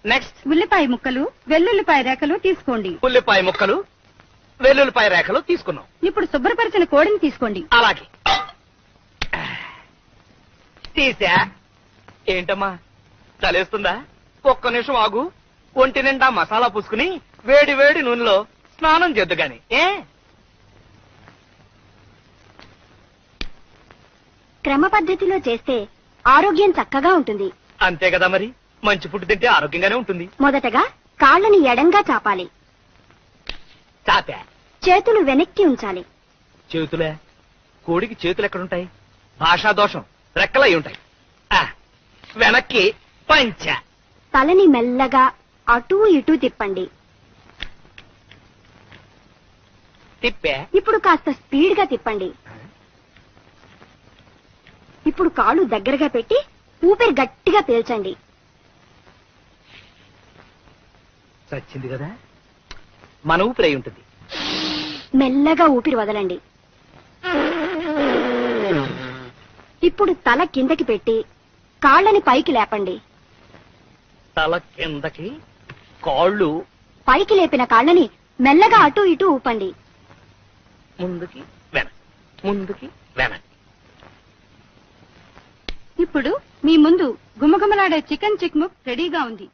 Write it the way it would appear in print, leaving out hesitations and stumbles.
Next ఉల్లిపాయ ముక్కలు వెల్లుల్లిపాయ రేఖలు తీసుకోండి. ఉల్లిపాయ ముక్కలు వెల్లుల్లిపాయ రేఖలు తీసుకున్నాం. ఇప్పుడు శుభ్రపరిచిన కోడిని తీసుకోండి. అలాగే తీసా. ఏంటమ్మా చలేస్తుందా? ఒక్క నిమిషం ఆగు. ఒంటి నిండా మసాలా పూసుకుని వేడి వేడి నూనెలో స్నానం చేద్దు గాని. క్రమ పద్ధతిలో చేస్తే ఆరోగ్యం చక్కగా ఉంటుంది. అంతే కదా మరి. మంచి ఫుడ్ తింటే ఆరోగ్యంగానే ఉంటుంది. మొదటగా కాళ్ళని ఎడంగా చాపాలి. చాపా. చేతులు వెనక్కి ఉంచాలి. చేతులే? కోడికి చేతులు ఎక్కడుంటాయి? భాషా దోషం. రెక్కలై ఉంటాయి. వెనక్కి పంచ. తలని మెల్లగా అటూ ఇటూ తిప్పండి. తిప్పే. ఇప్పుడు కాస్త స్పీడ్ గా తిప్పండి. ఇప్పుడు కాళ్ళు దగ్గరగా పెట్టి ఊపిరి గట్టిగా పీల్చండి. చచ్చింది కదా. మన ఊపిరి అయి ఉంటుంది. మెల్లగా ఊపిరి వదలండి. ఇప్పుడు తల కిందకి పెట్టి కాళ్ళని పైకి లేపండి. తల కిందకి, కాళ్ళు పైకి లేపిన కాళ్ళని మెల్లగా అటూ ఇటూ ఊపండి. ముందుకి వెనక్కి, ముందుకి వెనక్కి. ఇప్పుడు మీ ముందు గుమగుమలాడే చికెన్ చిక్ముక్ రెడీగా ఉంది.